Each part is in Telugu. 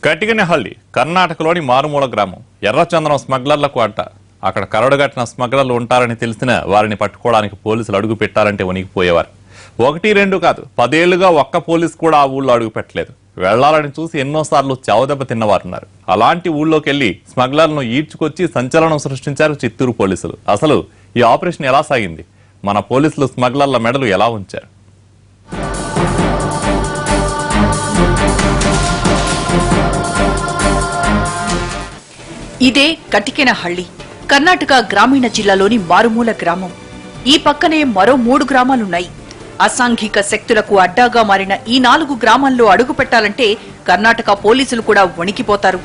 కటిగనహల్లి కర్ణాటకలోని మారుమూల గ్రామం. ఎర్రచందనం స్మగ్లర్లకు అడ్డ. అక్కడ కరడుగట్టిన స్మగ్లర్లు ఉంటారని తెలిసిన వారిని పట్టుకోవడానికి పోలీసులు అడుగు పెట్టాలంటే వణికిపోయేవారు. 1-2 కాదు, 10 ఏళ్లుగా ఒక్క పోలీసు కూడా ఆ ఊళ్ళో అడుగు పెట్టలేదు. వెళ్లాలని చూసి ఎన్నోసార్లు చావుదెబ్బ తిన్నవారున్నారు. అలాంటి ఊళ్ళోకి వెళ్లి స్మగ్లర్లను ఈడ్చుకొచ్చి సంచలనం సృష్టించారు చిత్తూరు పోలీసులు. అసలు ఈ ఆపరేషన్ ఎలా సాగింది? మన పోలీసులు స్మగ్లర్ల మెడలు ఎలా ఉంచారు? ఇదే కటికెనహళ్లి, కర్ణాటక గ్రామీణ జిల్లాలోని మారుమూల గ్రామం. ఈ పక్కనే మరో 3 గ్రామాలున్నాయి. అసాంఘిక శక్తులకు అడ్డాగా మారిన ఈ 4 గ్రామాల్లో అడుగు పెట్టాలంటే కర్ణాటక పోలీసులు కూడా వణికిపోతారు.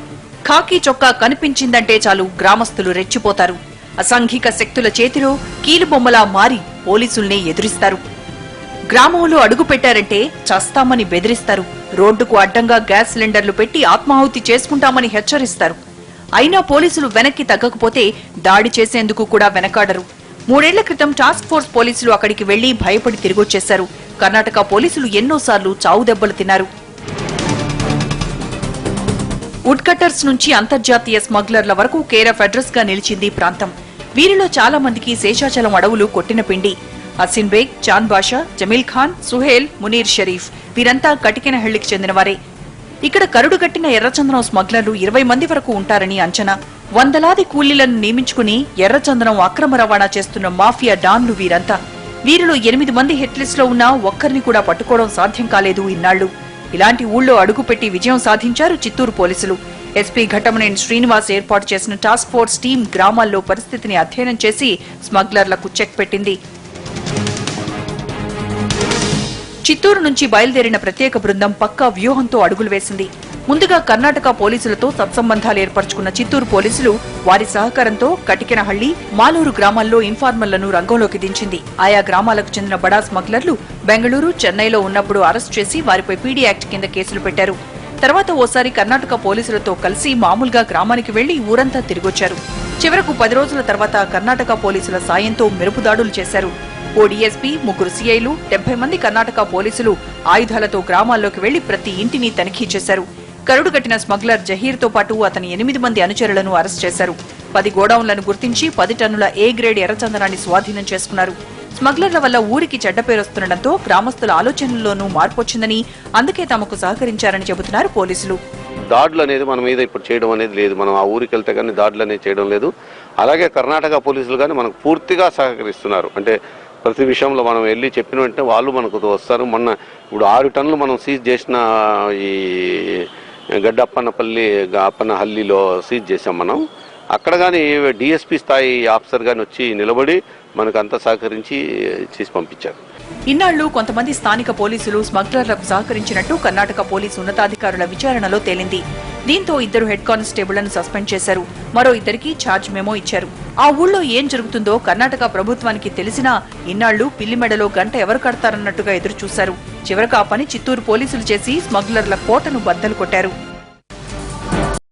ఖాకీ చొక్కా కనిపించిందంటే చాలు గ్రామస్తులు రెచ్చిపోతారు. అసాంఘిక శక్తుల చేతిలో కీలుబొమ్మలా మారి పోలీసుల్ని ఎదురిస్తారు. గ్రామంలో అడుగు పెట్టారంటే చస్తామని బెదిరిస్తారు. రోడ్డుకు అడ్డంగా గ్యాస్ సిలిండర్లు పెట్టి ఆత్మాహుతి చేసుకుంటామని హెచ్చరిస్తారు. అయినా పోలీసులు వెనక్కి తగ్గకపోతే దాడి చేసేందుకు కూడా వెనకాడరు. 3 ఏళ్ల క్రితం టాస్క్ ఫోర్స్ పోలీసులు అక్కడికి వెళ్లి భయపడి తిరిగొచ్చేశారు. కర్ణాటక పోలీసులు ఎన్నోసార్లు చావు దెబ్బలు తిన్నారు. వుడ్ కట్టర్స్ నుంచి అంతర్జాతీయ స్మగ్లర్ల వరకు కేర్ ఆఫ్ అడ్రస్ గా నిలిచింది ప్రాంతం. వీరిలో చాలా మందికి శేషాచలం అడవులు కొట్టిన పిండి. హసీన్ బేగ్, చాంద్ బాషా, జమీల్ ఖాన్, సుహేల్, మునీర్ షరీఫ్ వీరంతా కటికెనహళ్లికి చెందినవారే. ఇక్కడ కరుడుగట్టిన ఎర్రచందనం స్మగ్లర్లు 20 మంది వరకు ఉంటారని అంచనా. వందలాది కూలీలను నియమించుకుని ఎర్రచందనం అక్రమ రవాణా చేస్తున్న మాఫియా డాన్లు వీరంతా. వీరిలో 8 మంది హెట్లిస్ట్ లో ఉన్నా ఒక్కరిని కూడా పట్టుకోవడం సాధ్యం కాలేదు ఇన్నాళ్లు. ఇలాంటి ఊళ్ళో అడుగుపెట్టి విజయం సాధించారు చిత్తూరు పోలీసులు. ఎస్పీ ఘట్టమనేని శ్రీనివాస్ ఏర్పాటు చేసిన టాస్క్ ఫోర్స్ టీం గ్రామాల్లో పరిస్థితిని అధ్యయనం చేసి స్మగ్లర్లకు చెక్ పెట్టింది. చిత్తూరు నుంచి బయలుదేరిన ప్రత్యేక బృందం పక్కా వ్యూహంతో అడుగులు వేసింది. ముందుగా కర్ణాటక పోలీసులతో సత్సంబంధాలు ఏర్పరచుకున్న చిత్తూరు పోలీసులు వారి సహకారంతో కటికెనహళ్లి, మాలూరు గ్రామాల్లో ఇన్ఫార్మర్లను రంగంలోకి దించింది. ఆయా గ్రామాలకు చెందిన బడా స్మగ్లర్లు బెంగళూరు, చెన్నైలో ఉన్నప్పుడు అరెస్ట్ చేసి వారిపై పీడీ యాక్ట్ కింద కేసులు పెట్టారు. తర్వాత ఓసారి కర్ణాటక పోలీసులతో కలిసి మామూలుగా గ్రామానికి వెళ్లి ఊరంతా తిరిగొచ్చారు. చివరకు 10 రోజుల తర్వాత కర్ణాటక పోలీసుల సాయంతో మెరుపు దాడులు చేశారు. ఓ డీఎస్పీ, 3 సీఐలు, 70 మంది కర్ణాటక పోలీసులు ఆయుధాలతో గ్రామాల్లోకి వెళ్లి ప్రతి ఇంటిని తనిఖీ చేశారు. కరుడుగట్టిన స్మగ్లర్ జహీర్తో పాటు అతని 8 మంది అనుచరులను అరెస్ట్ చేశారు. 10 గోడౌన్లను గుర్తించి 10 టన్నుల ఏ గ్రేడ్ ఎర్రచందనాన్ని స్వాధీనం చేసుకున్నారు. స్మగ్లర్ల వల్ల ఊరికి చెడ్డ పేరొస్తుండటంతో గ్రామస్తుల ఆలోచనల్లోనూ మార్పొచ్చిందని, అందుకే తమకు సహకరించారని చెబుతున్నారు పోలీసులు. దాడులు అనేది మన మీద ఇప్పుడు చేయడం అనేది లేదు. మనం ఆ ఊరికి వెళ్తే కానీ దాడులు అనేది చేయడం లేదు. అలాగే కర్ణాటక పోలీసులు కానీ మనకు పూర్తిగా సహకరిస్తున్నారు. అంటే ప్రతి విషయంలో మనం వెళ్ళి చెప్పిన వెంటనే వాళ్ళు మనకు వస్తారు. మొన్న ఇప్పుడు 6 టన్నులు మనం సీజ్ చేసిన ఈ అప్పన్నహల్లిలో సీజ్ చేసాం మనం. అక్కడ కానీ డిఎస్పీ స్థాయి ఆఫీసర్ కానీ వచ్చి నిలబడి మనకు అంతా సహకరించి చేసి పంపించారు. ఇన్నాళ్లు కొంతమంది స్థానిక పోలీసులు స్మగ్లర్లకు సహకరించినట్టు కర్ణాటక పోలీసు ఉన్నతాధికారుల విచారణలో తేలింది. దీంతో 2 హెడ్ కానిస్టేబుళ్లను సస్పెండ్ చేశారు. మరో 2కి ఛార్జ్ మెమో ఇచ్చారు. ఆ ఊళ్ళో ఏం జరుగుతుందో కర్ణాటక ప్రభుత్వానికి తెలిసినా ఇన్నాళ్లు పిల్లిమెడలో గంట ఎవరు కడతారన్నట్టుగా ఎదురుచూశారు. చివరకు ఆ పని చిత్తూరు పోలీసులు చేసి స్మగ్లర్ల కోటను బద్దలు కొట్టారు.